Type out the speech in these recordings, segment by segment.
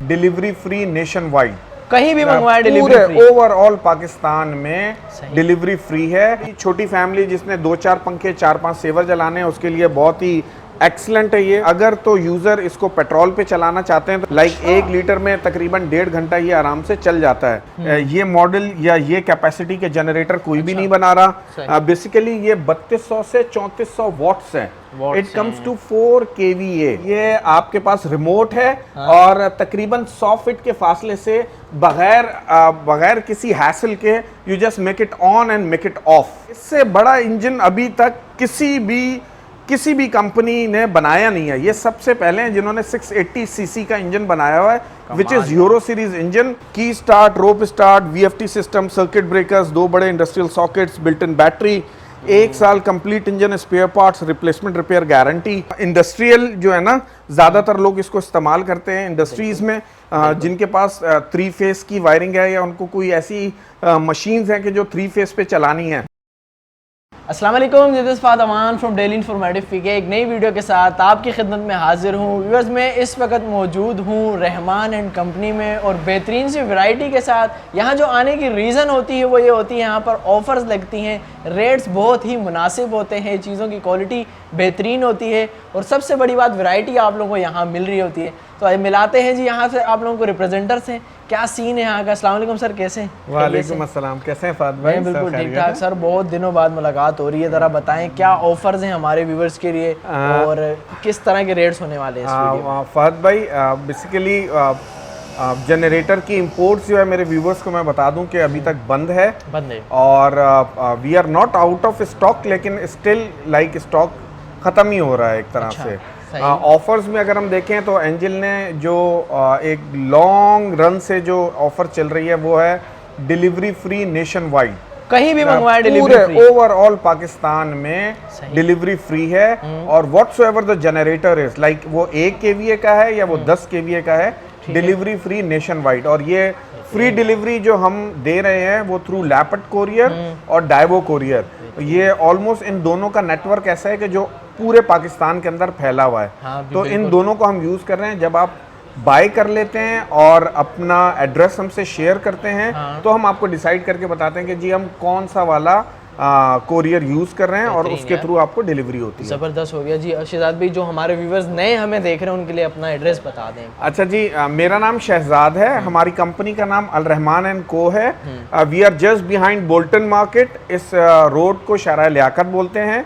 Delivery free nation wide, कहीं भी मंगवाए डिलीवरी पूरे फ्री। ओवरऑल पाकिस्तान में डिलीवरी फ्री है। छोटी फैमिली जिसने 2-4 पंखे 4-5 सेवर जलाने हैं उसके लिए बहुत ही एक्सलेंट है ये। अगर तो यूजर इसको पेट्रोल पे चलाना चाहते हैं तो लाइक 1 लीटर में तकरीबन 1.5 घंटा ये आराम से चल जाता है। ये मॉडल या ये कैपेसिटी के जनरेटर कोई भी नहीं बना रहा। बेसिकली ये 3200 से 3400 वॉट्स है। It comes to 4 kVA। ये आपके पास रिमोट है और तकरीबन 100 फीट के फासले से बगैर किसी हैसल के you just make it on and make it of. इससे बड़ा इंजन अभी तक किसी भी कंपनी ने बनाया नहीं है। ये सबसे पहले हैं जिन्होंने 680 सीसी का इंजन बनाया हुआ है which is euro series engine. Key start, rope start, VFT system, circuit breakers, 2 बड़े industrial sockets, built in battery, 1 साल complete engine spare parts, replacement repair guarantee. Industrial जो है ना, ज्यादातर लोग इसको इस्तेमाल करते हैं इंडस्ट्रीज में जिनके पास 3 फेस की वायरिंग है या उनको कोई ऐसी मशीन्स हैं कि जो 3 फेस पे चलानी है। अस्सलाम वालेकुम, this is Fahad Aman from daily informative फीके। एक नई वीडियो के साथ आपकी खिदमत में हाजिर हूँ। व्यूअर्स, मैं इस वक्त मौजूद हूँ रहमान एंड कंपनी में और बेहतरीन सी वैरायटी के साथ। यहाँ जो आने की रीज़न होती है वो ये होती है यहाँ पर ऑफ़र्स लगती हैं, रेट्स बहुत ही मुनासिब होते हैं, चीज़ों की क्वालिटी बेहतरीन होती है और सबसे बड़ी बात वैरायटी आप लोगों को यहाँ मिल रही होती है। तो मिलाते हैं जी यहाँ से आप लोगों को रिप्रेजेंटर से, क्या सीन है यहाँ का। अस्सलाम वालेकुम सर, कैसे हैं? वालेकुम अस्सलाम, कैसे हैं फाद भाई? बिल्कुल ठीक ठाक सर, बहुत दिनों बाद मुलाकात हो रही है। ज़रा बताएं क्या ऑफर्स हैं हमारे व्यूवर्स के लिए और किस तरह के रेट्स होने वाले हैं इस वीडियो में? फाद भाई, बेसिकली जनरेटर की इंपोर्ट्स जो है मेरे व्यूवर्स को मैं बता दूं कि अभी तक बंद है और we are not out of stock, लेकिन स्टिल लाइक स्टॉक ख़त्म ही हो रहा है एक तरह से। ऑफर्स में अगर हम देखें तो एंजिल ने जो एक लॉन्ग रन से जो ऑफर चल रही है वो है डिलीवरी फ्री नेशन वाइड, कहीं भी मंगवाए पूरे ओवरऑल पाकिस्तान में डिलीवरी फ्री है। और whatsoever the generator is like वो 1 kVA का है या वो 10 kVA का है, डिलीवरी फ्री नेशन वाइड। और ये फ्री डिलीवरी जो हम दे रहे हैं वो थ्रू लैपट कोरियर और डाइवो कोरियर। ये ऑलमोस्ट इन दोनों का नेटवर्क ऐसा है कि जो पूरे पाकिस्तान के अंदर फैला हुआ है। तो इन दोनों को हम यूज़ कर रहे हैं। जब आप बाय कर लेते हैं और अपना एड्रेस हमसे शेयर करते हैं तो हम आपको डिसाइड करके बताते हैं कि जी हम कौन सा वाला कोरियर यूज़ कर रहे हैं और उसके थ्रू आपको डिलीवरी होती है। ज़बरदस्त हो गया जी। शहजाद भाई, जो हमारे व्यूवर्स नए हमें देख रहे हैं उनके लिए अपना एड्रेस बता दें। अच्छा जी, मेरा नाम शहजाद है, हमारी कंपनी का नाम अल रहमान एंड को है। We are just behind Bolton market. इस रोड को शारा लियाकत बोलते हैं,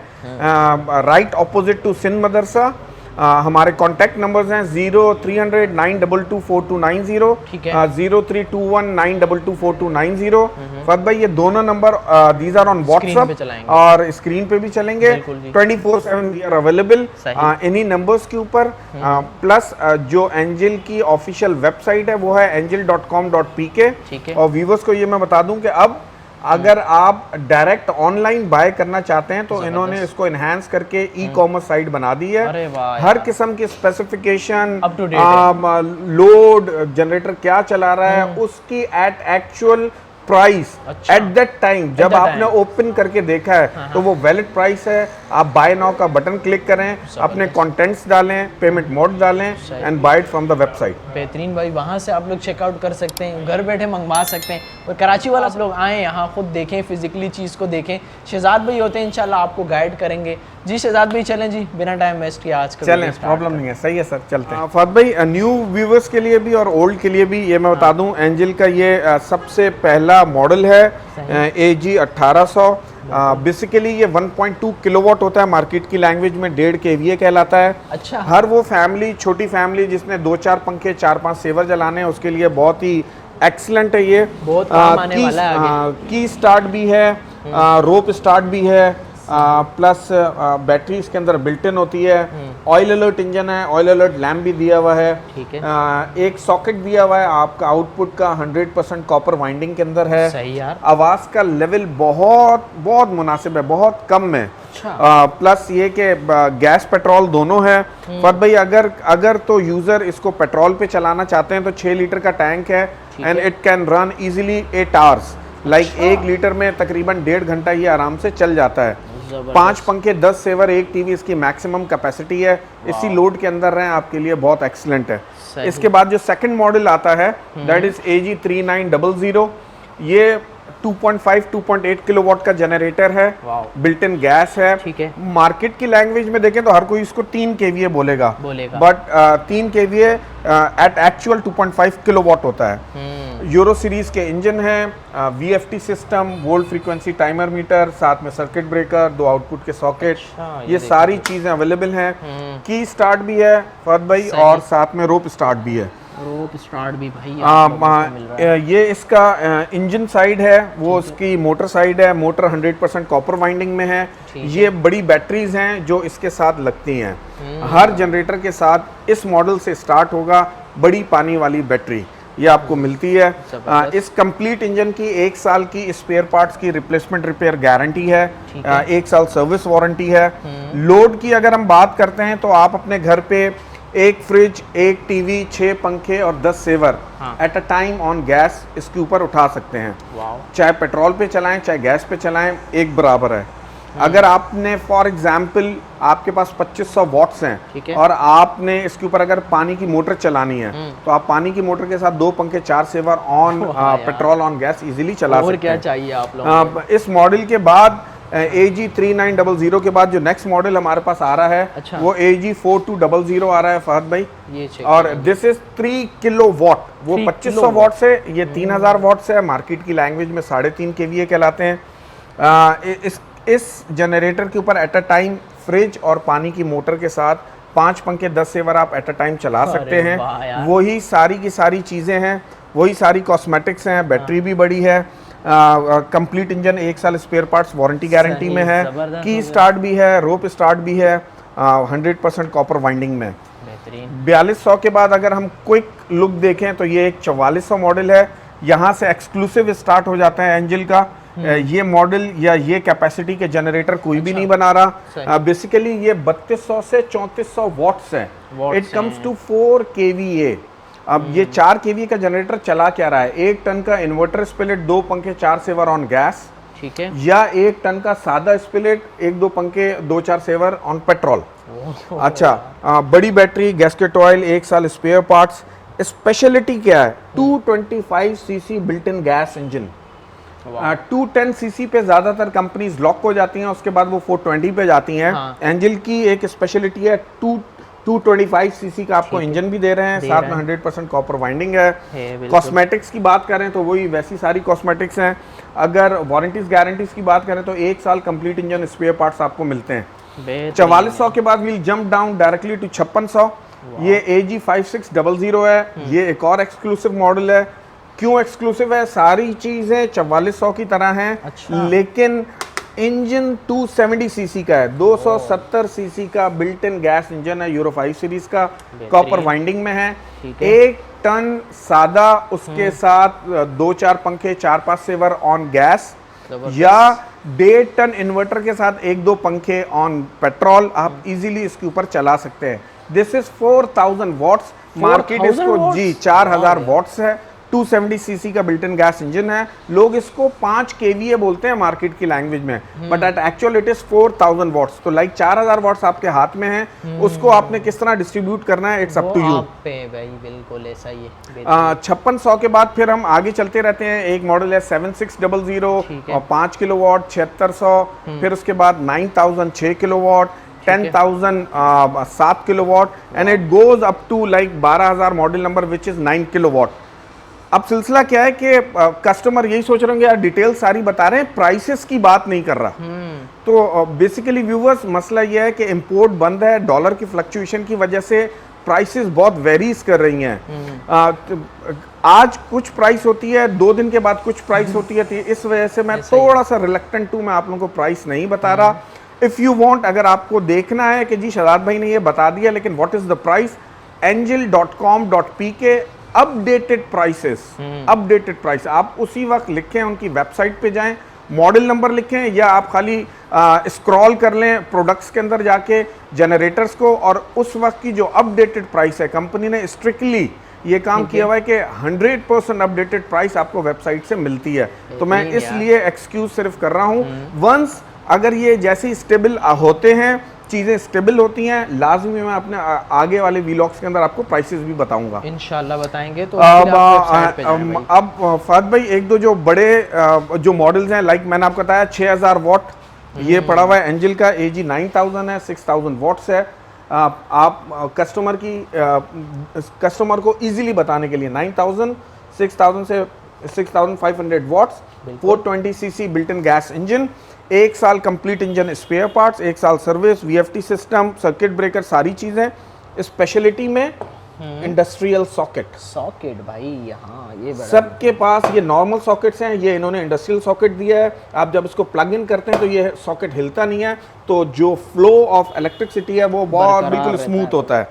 right opposite to Sindh Madrasa. हमारे कॉन्टैक्ट नंबर्स हैं 0300 922 4290, 0321 922 4290। फत भाई, ये दोनों number these are on WhatsApp और स्क्रीन पे भी चलेंगे। 24/7 वी आर अवेलेबल इन्हीं नंबर्स के ऊपर। प्लस जो एंजिल की ऑफिशियल वेबसाइट है वो है angel.com.pk। और व्यूवर्स को ये मैं बता दूं कि अब अगर आप डायरेक्ट ऑनलाइन बाय करना चाहते हैं तो इन्होंने इसको इनहेंस करके ई-कॉमर्स साइट बना दी है। हर किस्म की स्पेसिफिकेशन, लोड, जनरेटर क्या चला रहा है उसकी at actual price at that time जब आपने ओपन करके देखा है तो वो वैलिड प्राइस है। आप बाय नाउ का बटन क्लिक करें, अपने कंटेंट्स डालें, पेमेंट मोड डालें and buy it from the website. बेहतरीन भाई, वहाँ से आप लोग चेकआउट कर सकते हैं, घर बैठे मंगवा सकते हैं। और कराची वाला आप लोग आएँ यहाँ, खुद देखें, फिजिकली चीज़ को देखें। शहजाद भाई होते हैं, इंशाल्लाह आपको गाइड करेंगे। जी शहजाद भाई, चलें जी, बिना टाइम वेस्ट किए आज चलें, प्रॉब्लम नहीं है, सही है सर, चलते हैं। फाद भाई, न्यू व्यूवर्स के लिए भी और ओल्ड के लिए भी ये मैं बता दूं, एंजिल का ये सबसे पहला मॉडल है AG 1800। बेसिकली ये 1.2 किलोवाट होता है, मार्केट की लैंग्वेज में 1.5 kVA कहलाता है। अच्छा। हर वो फैमिली, छोटी फैमिली जिसने 2-4 पंखे 4-5 सेवर जलाने हैं उसके लिए बहुत ही एक्सलेंट है। ये बहुत काम आने वाला है आगे। की स्टार्ट भी है, रोप स्टार्ट भी है, प्लस बैटरी इसके अंदर बिल्ट इन होती है। ऑयल अलर्ट इंजन है, ऑयल अलर्ट लैम्प भी दिया हुआ है। ठीक है। एक सॉकेट दिया हुआ है आपका आउटपुट का 100% कॉपर वाइंडिंग के अंदर है। सही यार। आवाज का लेवल बहुत बहुत मुनासिब है, बहुत कम है। प्लस ये कि गैस पेट्रोल दोनों है। फत भाई, अगर तो यूजर इसको पेट्रोल पे चलाना चाहते हैं तो 6 लीटर का टैंक है and it can run easily 8 hours. Like 1 litre में तकरीबन 1.5 घंटा ये आराम से चल जाता है। जबरदस्त। 5 पंखे, 10 सेवर, 1 टीवी इसकी मैक्सिमम कैपेसिटी है। इसी लोड के अंदर रहें आपके लिए बहुत एक्सीलेंट है। सही। इसके बाद जो सेकंड मॉडल आता है दैट इज AG3900। ये 2.5 2.8 किलोवाट का जनरेटर है, वाओ। बिल्ट इन गैस है। ठीक है। मार्केट की लैंग्वेज में देखें तो हर कोई इसको 3 केवीए बोलेगा, but 3 KVA at actual 2.5 kilowatt होता है। यूरो सीरीज के इंजन है, VFT system, volt frequency timer meter, साथ में सर्किट ब्रेकर, 2 आउटपुट के सॉकेट, ये सारी चीजें अवेलेबल हैं। की स्टार्ट भी है फहद भाई, और साथ में रोप स्टार्ट भी है। रोप स्टार्ट भी भाई मिल रहा है। ये इसका इंजन साइड है, वो उसकी मोटर साइड है। मोटर 100% कॉपर वाइंडिंग में है। ये बड़ी बैटरीज हैं जो इसके साथ लगती हैं। हर जनरेटर के साथ इस मॉडल से स्टार्ट होगा बड़ी पानी वाली बैटरी, ये आपको मिलती है। इस कंप्लीट इंजन की 1 साल की स्पेयर पार्ट्स की रिप्लेसमेंट रिपेयर गारंटी है, 1 साल सर्विस वारंटी है। लोड की अगर हम बात करते हैं तो आप अपने घर पे 1 फ्रिज, 1 टीवी, 6 पंखे और 10 saver at a time on gas इसके ऊपर उठा सकते हैं। चाहे पेट्रोल पे चलाएं चाहे गैस पे चलाएं, एक बराबर है। अगर आपने फॉर एग्जाम्पल आपके पास 2500 वॉट्स हैं और आपने इसके ऊपर अगर पानी की मोटर चलानी है तो आप पानी की मोटर के साथ 2 पंखे, 4 saver on petrol on gas easily चला सकते हैं। और क्या चाहिए आप लोगों को? इस मॉडल के बाद AG3900 के बाद जो नेक्स्ट मॉडल हमारे पास आ रहा है, अच्छा। वो AG4200 आ रहा है फहद भाई। ये और दिस इज 3 किलो वॉट। वो 2500 वॉट से, ये 3000 वॉट से है। मार्केट की लैंग्वेज में 3.5 केवीए कहलाते हैं। इस जनरेटर के ऊपर एट अ टाइम फ्रिज और पानी की मोटर के साथ 5 पंखे, 10 सेवर आप एट अ टाइम चला सकते हैं। वही सारी की सारी चीज़ें हैं, वही सारी कॉस्मेटिक्स हैं। बैटरी भी बड़ी है। कंप्लीट इंजन, 1 साल स्पेयर पार्ट्स वारंटी गारंटी में है। की स्टार्ट भी है, रोप स्टार्ट भी है, 100% कॉपर वाइंडिंग में। 4200 के बाद अगर हम क्विक लुक देखें तो ये एक 4400 मॉडल है। यहाँ से एक्सक्लूसिव स्टार्ट हो जाता है एंजल का। ये मॉडल या ये कैपेसिटी के जनरेटर कोई भी नहीं बना रहा। बेसिकली ये 3200 से 3400 वॉट्स है। It comes to 4 KVA. अब ये 4 केवीए का जनरेटर चला क्या रहा है? 1 टन का इन्वर्टर स्पिलेट, 2 पंखे, 4 सेवर ऑन गैस, ठीक है, या 1 टन का सादा स्पिलेट, 1-2 पंखे, 2-4 सेवर ऑन पेट्रोल। अच्छा, बड़ी बैटरी, गैस्केट ऑयल, 1 साल स्पेयर पार्ट्स। स्पेशलिटी क्या है? 225 CC built in gas engine. 210 CC पे ज्यादातर कंपनीज लॉक हो जाती हैं, उसके बाद वो 420 पे जाती हैं। एंजल की एक स्पेशलिटी है 225 सीसी का आपको इंजन भी दे रहे हैं, साथ में 100% कॉपर वाइंडिंग है। कॉस्मेटिक्स की बात करें तो वही वैसी सारी कॉस्मेटिक्स हैं। अगर वारंटीज गारंटीज की बात करें तो 1 साल कंप्लीट इंजन स्पेयर पार्ट्स आपको मिलते हैं। 4400 के बाद we'll jump down directly to 5600। ये AG5600 है। ये एक और एक्सक्लूसिव मॉडल है। क्यों एक्सक्लूसिव है? सारी चीजें 4400 की तरह हैं। अच्छा। लेकिन इंजन 270 सीसी का है, 270 सीसी का बिल्ट इन गैस इंजन है, यूरो 5 सीरीज का, कॉपर वाइंडिंग में है। 1 टन सादा, उसके साथ 2-4 पंखे, 4-5 सेवर ऑन गैस, या 1.5 टन इन्वर्टर के साथ 1-2 पंखे ऑन पेट्रोल आप इजीली इसके ऊपर चला सकते हैं। This is 4000 watts. मार्केट इसको जी 4000 वॉट्स है। 270 सीसी का बिल्ट इन गैस इंजन है। लोग इसको 5 केवीए बोलते हैं मार्केट की लैंग्वेज में, but at actual it is 4000 watts. तो लाइक 4000 वॉट्स आपके हाथ में है, उसको आपने किस तरह डिस्ट्रीब्यूट करना है, इट्स अप टू यू। बिल्कुल ऐसा ही है। 5600 के बाद फिर हम आगे चलते रहते हैं। एक मॉडल है 7600 और 5 किलोवाट, 7600, फिर उसके बाद 9000 6 kilowatt, 10,000 7 kilowatt, and it goes up to like 12000 model number which is 9 kilowatt. अब सिलसिला क्या है कि कस्टमर यही सोच रहे होंगे यार डिटेल सारी बता रहे हैं, प्राइसेस की बात नहीं कर रहा। तो बेसिकली व्यूवर्स, मसला यह है कि इंपोर्ट बंद है, डॉलर की फ्लक्चुएशन की वजह से प्राइसेस बहुत वेरीज कर रही हैं। आज कुछ प्राइस होती है, 2 दिन के बाद कुछ प्राइस होती है। इस वजह से मैं थोड़ा सा रिलक्टेंट हूँ, मैं आप लोगों को प्राइस नहीं बता रहा। इफ यू वांट, अगर आपको देखना है कि जी शहजाद भाई ने ये बता दिया लेकिन what is the price, angel.com.pk updated prices, updated price आप उसी वक्त लिखें, उनकी वेबसाइट पे जाएं, मॉडल नंबर लिखें, या आप खाली स्क्रॉल कर लें प्रोडक्ट्स के अंदर जाके जनरेटर्स को, और उस वक्त की जो अपडेटेड प्राइस है, कंपनी ने स्ट्रिक्टली ये काम किया हुआ है कि 100% अपडेटेड प्राइस आपको वेबसाइट से मिलती है। तो मैं इसलिए एक्सक्यूज सिर्फ कर रहा हूँ। वंस अगर ये जैसे ही स्टेबल होते हैं, चीज़ें स्टेबल होती हैं, लाजमी मैं अपने आगे वाले वीलॉग्स के अंदर आपको प्राइसेस भी बताऊंगा इंशाल्लाह बताएंगे। तो फिर आप वेबसाइट पे जाएं भाई। अब फहद भाई एक दो जो बड़े जो मॉडल्स हैं, लाइक मैंने आपको बताया 6000 वॉट ये पड़ा हुआ है, एंजल का AG 9000 है, 6000 वॉट्स है। आप कस्टमर को इजीली बताने के लिए 9000, 6000 से 6500 watts, 420 CC built in gas engine, 1 साल कंप्लीट इंजन स्पेयर पार्ट्स, 1 साल service, VFT system, circuit breaker, सारी चीज़ें। स्पेशलिटी में इंडस्ट्रियल सॉकेट भाई, हाँ ये सबके पास ये नॉर्मल सॉकेट्स हैं, ये इन्होंने इंडस्ट्रियल सॉकेट दिया है। आप जब इसको प्लग इन करते हैं तो ये सॉकेट हिलता नहीं है, तो जो फ्लो ऑफ इलेक्ट्रिसिटी है वो बहुत बिल्कुल स्मूथ होता है।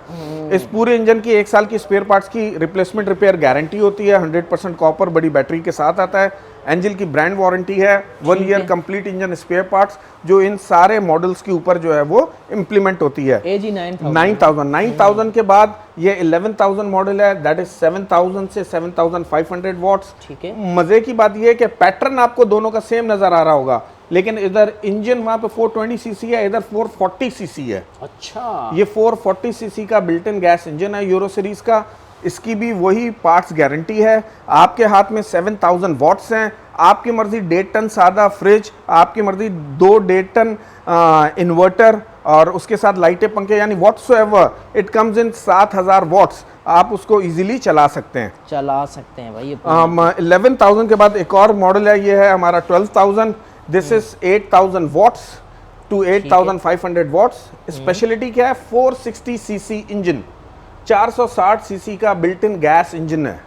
इस पूरे इंजन की 1 साल की स्पेयर पार्ट्स की रिप्लेसमेंट रिपेयर गारंटी होती है, 100% कॉपर बड़ी बैटरी के साथ आता है। एंजल की ब्रांड वारंटी है, 1 year complete engine spare parts, जो इन सारे मॉडल्स के ऊपर जो है वो इम्प्लीमेंट होती है। AG 9000 के बाद ये 11000 मॉडल है, दैट इज 7000 से 7500 वॉट्स। ठीक है। मजे की बात ये है कि पैटर्न आपको दोनों का सेम नजर आ रहा होगा, लेकिन इधर इंजन वहां पे 420 सीसी है, इधर 440 सीसी है। अच्छा, ये 440 सीसी का बिल्ट इन गैस इंजन है यूरो सीरीज का। इसकी भी वही पार्ट्स गारंटी है। आपके हाथ में 7000 वॉट्स हैं, आपकी मर्जी 1.5 टन सादा फ्रिज, आपकी मर्जी 2 1.5 टन इन्वर्टर और उसके साथ लाइटें, पंखे, यानी whatsoever it comes in 7000 watts, आप उसको इजीली चला सकते हैं भाई। 11,000 के बाद एक और मॉडल है, ये है हमारा 12,000। This is 8000 watts to 8500 watts. Speciality क्या है? 460 सीसी इंजन, 460 सीसी का बिल्ट इन गैस इंजन है।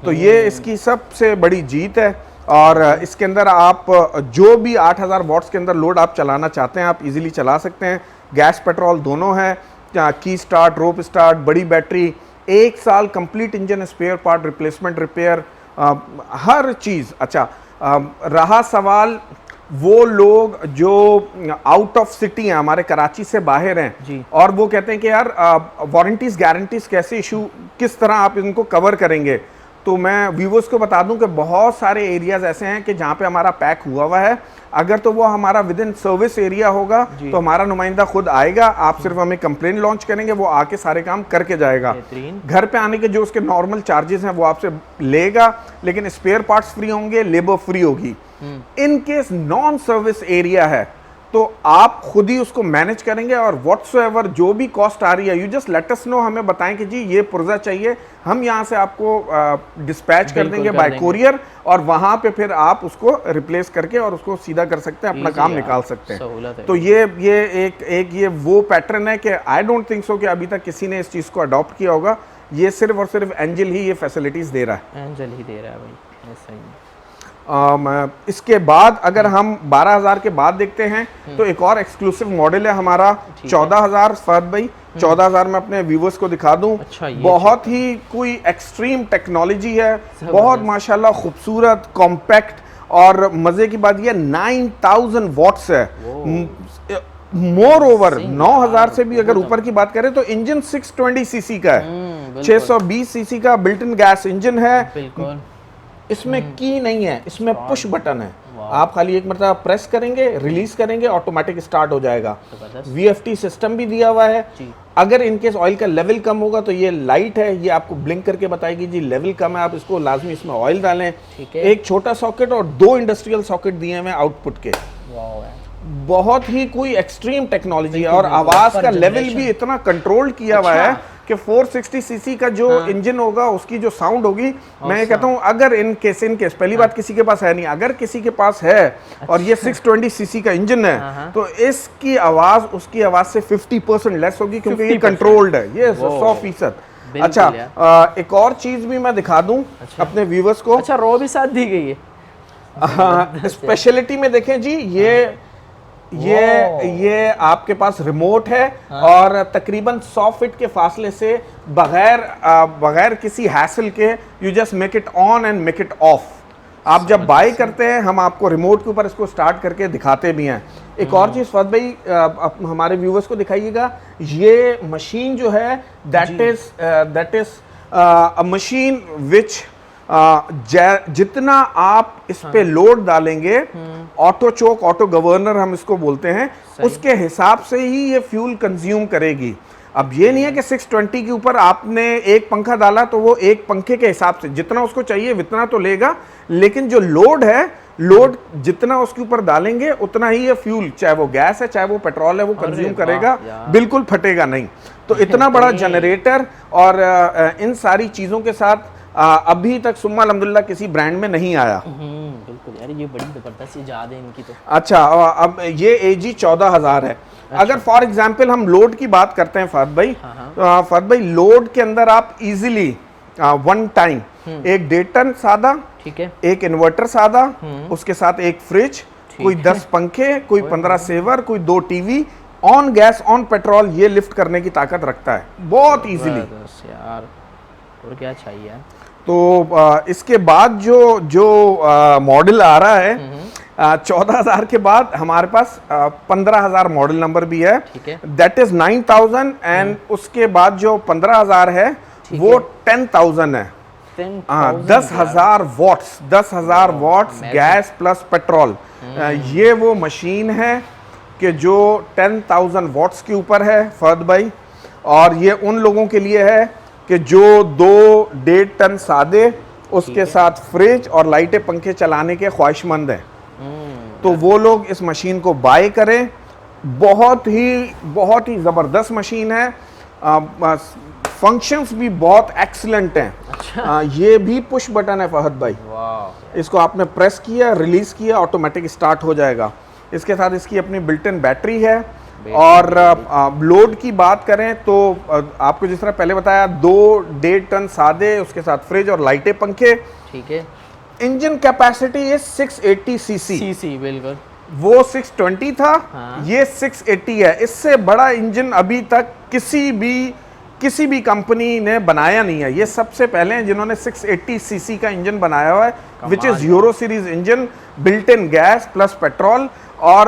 तो ये इसकी सबसे बड़ी जीत है। और इसके अंदर आप जो भी 8000 वॉट्स के अंदर लोड आप चलाना चाहते हैं, आप इजीली चला सकते हैं। गैस पेट्रोल दोनों है, की स्टार्ट, रोप स्टार्ट, बड़ी बैटरी, 1 साल complete engine spare part replacement repair, हर चीज़। अच्छा, रहा सवाल वो लोग जो आउट ऑफ सिटी हैं, हमारे कराची से बाहर हैं जी, और वो कहते हैं कि यार वारंटीज गारंटीज कैसे इशू, किस तरह आप इनको कवर करेंगे, तो मैं व्यूवर्स को बता दूं कि बहुत सारे एरियाज ऐसे हैं कि जहां पे हमारा पैक हुआ है। अगर तो वो हमारा विद इन सर्विस एरिया होगा तो हमारा नुमाइंदा खुद आएगा, आप सिर्फ हमें कंप्लेन लॉन्च करेंगे, वो आके सारे काम करके जाएगा। घर पे आने के जो उसके नॉर्मल चार्जेस हैं वो आपसे लेगा, लेकिन स्पेयर पार्ट्स फ्री होंगे, लेबर फ्री होगी। In case non service area है तो आप खुद ही उसको मैनेज करेंगे, और व्हाटसोएवर जो भी कॉस्ट आ रही है, you just let us know, हमें बताएं कि जी ये पुर्जा चाहिए, हम यहाँ से आपको डिस्पैच कर देंगे बाय कोरियर, और वहां पे फिर आप उसको रिप्लेस करके और उसको सीधा कर सकते हैं, अपना काम निकाल सकते हैं। तो ये एक ये वो पैटर्न है कि आई डोंट थिंक सो कि अभी तक किसी ने इस चीज़ को अडॉप्ट किया होगा। ये सिर्फ और सिर्फ एंजल ही ये फैसिलिटीज दे रहा है, एंजल ही दे रहा है भाई, सही है। इसके बाद अगर हम 12,000 के बाद देखते हैं तो एक और एक्सक्लूसिव मॉडल है हमारा 14,000। फहद भाई 14,000 में अपने व्यूवर्स को दिखा दूं। अच्छा, बहुत ही कोई एक्सट्रीम टेक्नोलॉजी है, बहुत माशाल्लाह खूबसूरत, कॉम्पैक्ट, और मजे की बात ये 9000 वॉट्स है। मोर ओवर 9000 से भी अगर ऊपर की बात करें तो इंजन 620 सीसी का है, 620 सीसी का बिल्ट इन गैस इंजन है। इसमें की नहीं है, इसमें पुश बटन है, आप खाली एक मरतबा प्रेस करेंगे, रिलीज करेंगे, ऑटोमेटिक स्टार्ट हो जाएगा। VFT सिस्टम भी दिया हुआ है। अगर इनकेस ऑयल का लेवल कम होगा तो ये लाइट है, ये आपको ब्लिंक करके बताएगी जी लेवल कम है, आप इसको लाजमी इसमें ऑयल डालें। एक छोटा सॉकेट और 2 इंडस्ट्रियल सॉकेट दिए हुए आउटपुट के। बहुत ही कोई एक्सट्रीम टेक्नोलॉजी है, और आवाज का लेवल भी इतना कंट्रोल किया हुआ है कि 460 सीसी का जो इंजन होगा उसकी जो साउंड होगी, मैं ये कहता हूँ अगर इन केस पहली बात किसी के पास है नहीं, अगर किसी के पास है और ये 620 सीसी का इंजन है तो इसकी आवाज उसकी आवाज से 50% लेस होगी, क्योंकि ये कंट्रोल्ड है, ये 100%। अच्छा, एक और चीज भी मैं दिखा दूं अपने व्यूवर्स को। अच्छा, रो भी साथ दी गई है। स्पेशलिटी में देखें जी, ये आपके पास रिमोट है, और तकरीबन 100 फीट के फासले से बगैर किसी हैसल के you just make it on and make it of. आप जब बाय करते हैं हम आपको रिमोट के ऊपर इसको स्टार्ट करके दिखाते भी हैं। एक और चीज़ फहद भाई हमारे व्यूवर्स को दिखाइएगा, ये मशीन जो है that is a machine which जितना आप इस पे लोड डालेंगे, ऑटो चोक, ऑटो गवर्नर हम इसको बोलते हैं, उसके हिसाब से ही ये फ्यूल कंज्यूम करेगी। अब ये नहीं है कि 620 के ऊपर आपने एक पंखा डाला तो वो एक पंखे के हिसाब से जितना उसको चाहिए उतना तो लेगा, लेकिन जो लोड है, लोड जितना उसके ऊपर डालेंगे उतना ही ये फ्यूल, चाहे वो गैस है चाहे वो पेट्रोल है, वो कंज्यूम करेगा, बिल्कुल फटेगा नहीं। तो इतना बड़ा जनरेटर और इन सारी चीज़ों के साथ अभी तक सुम्मा अल्हम्दुलिल्लाह किसी ब्रांड में नहीं आया। बिल्कुल यार, ये बड़ी ज़बरदस्त इजाद है इनकी तो। अच्छा, अब ये AG 14,000 है। अगर फॉर एग्जांपल हम लोड की बात करते हैं फहद भाई, फहद भाई लोड के अंदर आप इजीली वन टाइम एक 1.5 टन सादा, ठीक है, एक इन्वर्टर सादा, उसके साथ एक फ्रिज, कोई 10 पंखे, कोई 15 सेवर, कोई 2 TV, on gas on petrol, ये लिफ्ट करने की ताकत रखता है बहुत इजीली यार। और क्या चाहिए? तो इसके बाद जो मॉडल आ रहा है 14,000 के बाद हमारे पास 15,000 मॉडल नंबर भी है, दैट इज 9,000, एंड उसके बाद जो 15,000 है वो 10,000 है। 10,000 watts, 10,000 watts gas plus petrol. ये वो मशीन है कि जो 10,000 वॉट्स के ऊपर है फहद भाई, और ये उन लोगों के लिए है कि जो 2-1.5 टन सादे, उसके साथ फ्रिज और लाइटें पंखे चलाने के ख्वाहिशमंद हैं, तो वो लोग इस मशीन को बाय करें। बहुत ही ज़बरदस्त मशीन है, फंक्शंस भी बहुत एक्सीलेंट हैं। अच्छा। ये भी पुश बटन है फहद भाई, इसको आपने प्रेस किया, रिलीज किया, ऑटोमेटिक स्टार्ट हो जाएगा। इसके साथ इसकी अपनी बिल्ट इन बैटरी है। और लोड की बात करें तो आपको जिस तरह पहले बताया 2-1.5 टन सादे, उसके साथ फ्रिज और लाइटें पंखे, ठीक है। इंजन कैपेसिटी इज 680 सीसी, बिल्कुल। वो 620 था, ये 680 है। इससे बड़ा इंजन अभी तक किसी भी कंपनी ने बनाया नहीं है। ये सबसे पहले हैं जिन्होंने 680 सीसी का इंजन बनाया हुआ है, which is euro series engine, built in gas plus petrol. और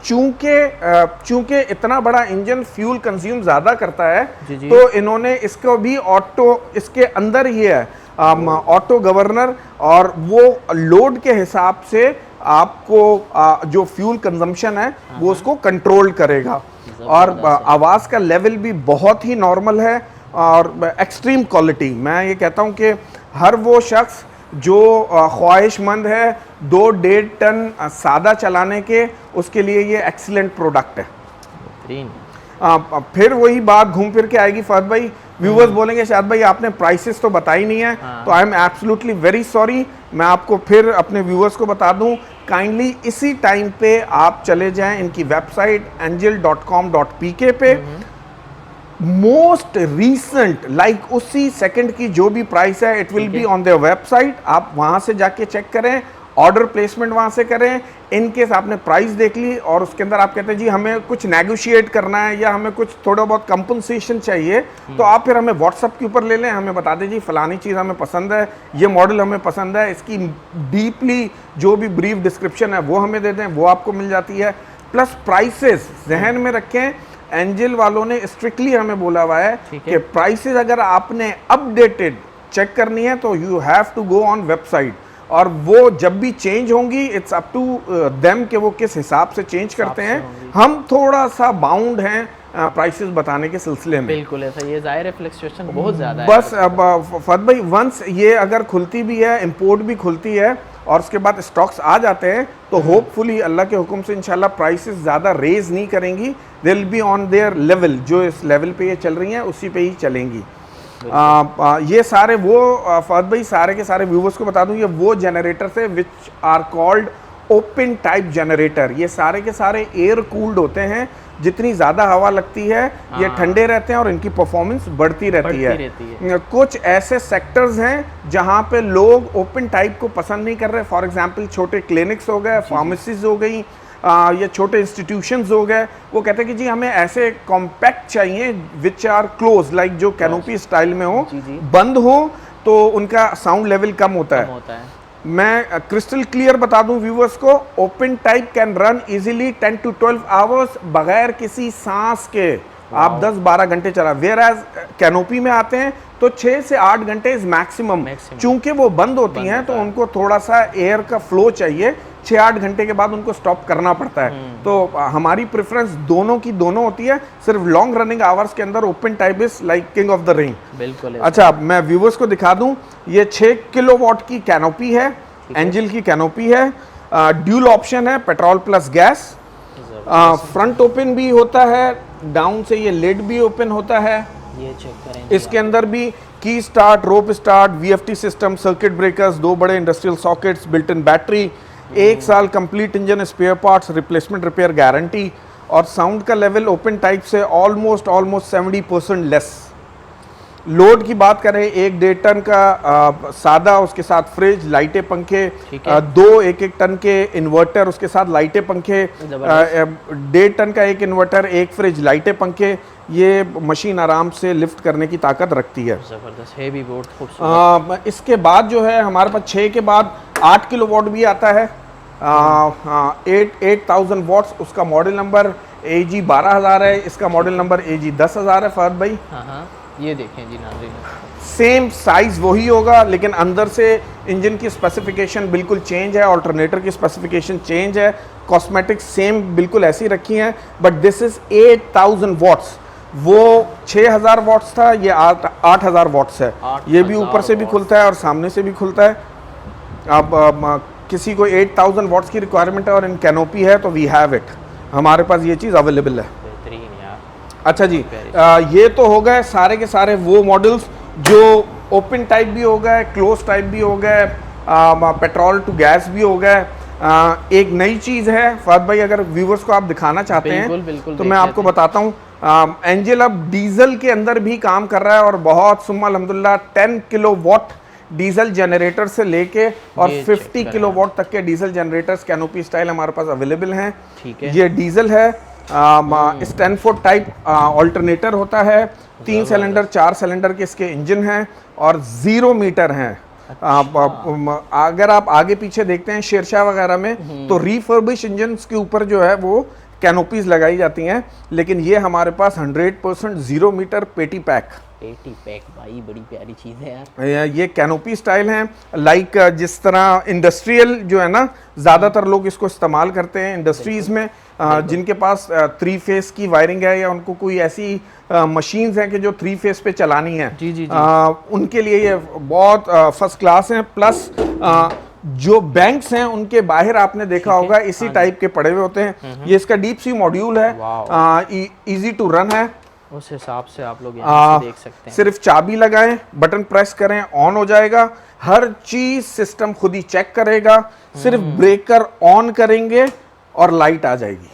चूंकि इतना बड़ा इंजन फ्यूल कंज्यूम ज़्यादा करता है, तो इन्होंने इसको भी इसके अंदर ही है ऑटो गवर्नर, और वो लोड के हिसाब से आपको जो फ्यूल कंजम्पशन है वो उसको कंट्रोल करेगा। और आवाज़ का लेवल भी बहुत ही नॉर्मल है और एक्सट्रीम क्वालिटी। मैं ये कहता हूँ कि हर वो शख्स जो ख्वाहिशमंद है 2-1.5 टन सादा चलाने के, उसके लिए ये एक्सीलेंट प्रोडक्ट है। फिर वही बात घूम फिर के आएगी फहद भाई, व्यूवर्स बोलेंगे शायद भाई आपने प्राइसेस तो बताई नहीं है। तो I am absolutely very sorry, मैं आपको फिर अपने व्यूवर्स को बता दूं, काइंडली इसी टाइम पे आप चले जाएं इनकी वेबसाइट angel.com.pk पे, मोस्ट रीसेंट लाइक उसी सेकंड की जो भी प्राइस है it will be on their website. आप वहां से जाके चेक करें, ऑर्डर प्लेसमेंट वहां से करें। इनकेस आपने प्राइस देख ली और उसके अंदर आप कहते हैं जी हमें कुछ नेगोशिएट करना है या हमें कुछ थोड़ा बहुत कंपनसेशन चाहिए, तो आप फिर हमें व्हाट्सएप के ऊपर ले लें, हमें बता दें जी फलानी चीज़ हमें पसंद है, ये मॉडल हमें पसंद है, इसकी डीपली जो भी ब्रीफ डिस्क्रिप्शन है वो हमें दे दें, वो आपको मिल जाती है। प्लस प्राइसेस जहन में रखें, एंजल वालों ने स्ट्रिक्टली हमें बोला हुआ है कि प्राइसेस अगर आपने अपडेटेड चेक करनी है तो you have to go on website, और वो जब भी चेंज होंगी इट्स अप टू देम कि वो किस हिसाब से चेंज करते हैं। हम थोड़ा सा बाउंड हैं प्राइसेस बताने के सिलसिले में। बिल्कुल ऐसा, ये जाहिर है फ्लक्चुएशन बहुत ज़्यादा है। बस अब फहद भाई वंस ये अगर खुलती भी है, इंपोर्ट भी खुलती है और उसके बाद स्टॉक्स आ जाते हैं, तो होपफुली अल्लाह के हुक्म से इंशाल्लाह प्राइसेस ज़्यादा रेज नहीं करेंगी, they will be on their level, जो इस लेवल पे ये चल रही हैं उसी पे ही चलेंगी। ये सारे वो फहद भाई सारे के सारे व्यूवर्स को बता दूं, ये वो जनरेटर्स है which are called open type generator. ये सारे के सारे एयर कूल्ड होते हैं, जितनी ज़्यादा हवा लगती है ये ठंडे रहते हैं और इनकी परफॉर्मेंस बढ़ती रहती है। कुछ ऐसे सेक्टर्स हैं जहां पे लोग ओपन टाइप को पसंद नहीं कर रहे, फॉर एग्जांपल छोटे क्लिनिक्स हो गए, फार्मेसीज हो गई, या छोटे इंस्टीट्यूशंस हो गए, वो कहते हैं कि जी हमें ऐसे कॉम्पैक्ट चाहिए विच आर क्लोज, लाइक जो कैनोपी स्टाइल में हो, बंद हो तो उनका साउंड लेवल कम होता है। मैं क्रिस्टल क्लियर बता दूं व्यूवर्स को, open type can run easily 10 to 12 hours बगैर किसी सांस के, आप 10-12 घंटे चला। वेयर एज कैनोपी में आते हैं तो 6 से 8 घंटे इज मैक्सिमम। चूंकि वो बंद होती हैं तो उनको थोड़ा सा एयर का फ्लो चाहिए, 6-8 घंटे के बाद उनको स्टॉप करना पड़ता है। तो हमारी प्रेफरेंस दोनों की दोनों होती है। सिर्फ लॉन्ग रनिंग आवर्स के अंदर open type is like king of the ring. बिल्कुल। अच्छा, मैं व्यूवर्स को दिखा दूं, ये 6 किलोवाट की कैनोपी है, एंजल की कैनोपी है, ड्यूल ऑप्शन है, petrol plus gas. Front open भी होता है, डाउन से ये लिड भी ओपन होता है। ये चेक करें, इसके अंदर भी key start, rope start, VFT system, circuit breakers, 2 बड़े industrial sockets, built in battery, 1 साल complete engine spare parts, replacement repair guarantee. और साउंड का लेवल ओपन टाइप से ऑलमोस्ट 70% लेस। लोड की बात करें, 1-1.5 टन का सादा, उसके साथ फ्रिज, लाइटें, पंखे, 2 1-1 टन के इन्वर्टर, उसके साथ लाइटें, पंखे, 1.5 टन का 1 इन्वर्टर, 1 फ्रिज, लाइटें, पंखे। ये मशीन आराम से लिफ्ट करने की ताकत रखती है। जबरदस्त है भी, बहुत खूबसूरत। इसके बाद जो है हमारे पास 6 के बाद 8 किलोवाट भी आता है, 8000 वॉट्स। उसका मॉडल नंबर AG 12000 है, इसका मॉडल नंबर AG 10000 है। फहद भाई, हाँ, ये देखें जी नाज़रीन, सेम साइज वही होगा, लेकिन अंदर से इंजन की स्पेसिफिकेशन बिल्कुल चेंज है, अल्टरनेटर की स्पेसिफिकेशन चेंज है, कॉस्मेटिक्स सेम बिल्कुल ऐसी रखी हैं। But this is 8000 watts. वो 6000 वॉट्स था, ये 8000 वॉट्स है। ये भी ऊपर से भी खुलता है और सामने से भी खुलता है। अब किसी को 8000 वॉट्स की रिक्वायरमेंट है और इन कैनोपी है तो वी हैव इट, हमारे पास ये चीज़ अवेलेबल है। अच्छा जी, ये तो हो गए सारे के सारे वो मॉडल्स जो ओपन टाइप भी हो गए, क्लोज टाइप भी हो गए, पेट्रोल टू गैस भी हो गए। एक नई चीज़ है फहद भाई, अगर व्यूवर्स को आप दिखाना चाहते हैं तो मैं आपको बताता हूँ। एंजल अब डीजल के अंदर भी काम कर रहा है और बहुत सुम्मा अल्हम्दुलिल्लाह 10 किलोवाट डीजल जनरेटर से लेके और 50 किलोवाट तक के डीजल जनरेटर्स कैनोपी स्टाइल हमारे पास अवेलेबल हैं। ठीक है, ये डीजल है, स्टैनफोर्ड टाइप अल्टरनेटर होता है, 3 सिलेंडर 4 सिलेंडर के इसके इंजन हैं और 0 मीटर हैं। अगर आप आगे पीछे देखते हैं शेरशाह वगैरह में तो रिफर्बिश इंजन के ऊपर जो है वो कैनोपीज लगाई जाती हैं, लेकिन ये हमारे पास 100% 0 मीटर पेटी पैक भाई, बड़ी प्यारी चीज़ है यार। ये कैनोपी स्टाइल है, लाइक जिस तरह इंडस्ट्रियल जो है ना, ज़्यादातर लोग इसको इस्तेमाल करते हैं इंडस्ट्रीज़ में, जिनके पास 3 फेस की वायरिंग है या उनको कोई ऐसी मशीन्स हैं कि जो 3 फेस पे चलानी है, जी। उनके लिए ये बहुत फर्स्ट क्लास हैं। प्लस जो बैंक्स हैं उनके बाहर आपने देखा होगा इसी टाइप के पड़े हुए होते हैं। ये इसका डीप सी मॉड्यूल है, इजी टू रन है, उस हिसाब से आप लोग यहाँ से देख सकते हैं। सिर्फ चाबी लगाएं, बटन प्रेस करें, ऑन हो जाएगा। हर चीज सिस्टम खुद ही चेक करेगा, सिर्फ ब्रेकर ऑन करेंगे और लाइट आ जाएगी।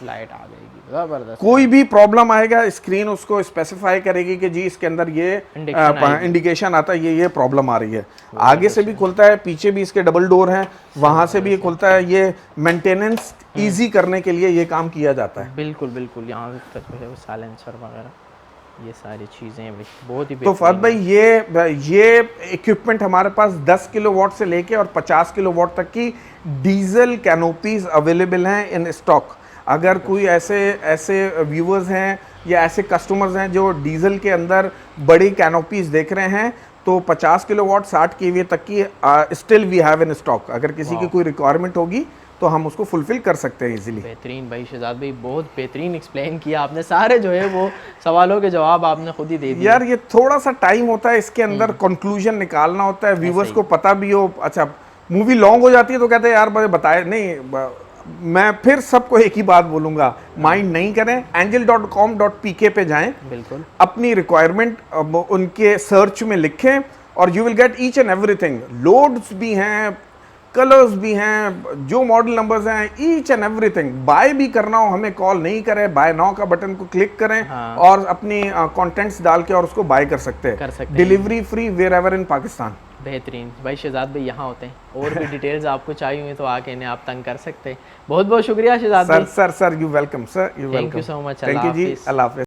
जबरदस्त। कोई भी प्रॉब्लम आएगा, स्क्रीन उसको स्पेसिफाई करेगी कि जी इसके अंदर ये इंडिकेशन आता है, ये प्रॉब्लम आ रही है। आगे से भी खुलता है, पीछे भी इसके डबल डोर हैं, वहां से भी खुलता है। ये मेंटेनेंस इजी करने के लिए ये काम किया जाता है। बिल्कुल, यहाँ तक साइलेंसर वगैरह ये सारी चीज़ें बहुत ही। तो फहद भाई ये इक्विपमेंट हमारे पास 10 किलोवाट से लेके और 50 किलोवाट तक की डीजल कैनोपीज अवेलेबल हैं इन स्टॉक। अगर कोई ऐसे व्यूवर्स हैं या ऐसे कस्टमर्स हैं जो डीजल के अंदर बड़ी कैनोपीज देख रहे हैं तो 50 किलोवाट 60 केवीए तक की still we have in stock. अगर किसी की कोई रिक्वायरमेंट होगी तो हम उसको फुलफिल कर सकते हैं इजीली। बेहतरीन भाई, शहजाद भाई बहुत बेहतरीन एक्सप्लेन किया आपने, सारे जो है वो सवालों के जवाब आपने खुद ही दे दिए। यार ये थोड़ा सा टाइम होता है इसके अंदर, कंक्लूजन निकालना होता है, व्यूवर्स को पता भी हो। अच्छा, मूवी लॉन्ग हो जाती है तो कहते हैं यार मुझे बताए नहीं। मैं फिर सबको एक ही बात बोलूंगा, माइंड नहीं करें, angel.com.pk पे जाएं, बिल्कुल अपनी रिक्वायरमेंट उनके सर्च में लिखें और you will get each and everything. Loads भी हैं, कलर्स भी हैं, जो मॉडल नंबर्स हैं, ईच एंड एवरीथिंग। बाय भी करना हो हमें कॉल नहीं करें, बाय नाउ का बटन को क्लिक करें और अपनी कंटेंट्स डाल के और उसको बाय कर सकते हैं। Delivery free wherever in Pakistan. बेहतरीन भाई, शहजाद भाई यहाँ होते हैं और भी डिटेल्स आपको चाहिए हुई तो आके इन्हें आप तंग कर सकते हैं। बहुत बहुत शुक्रिया शहजाद भाई। Sir you welcome sir, you welcome. Thank you so much. Thank you ji, अल्लाह हाफिज़।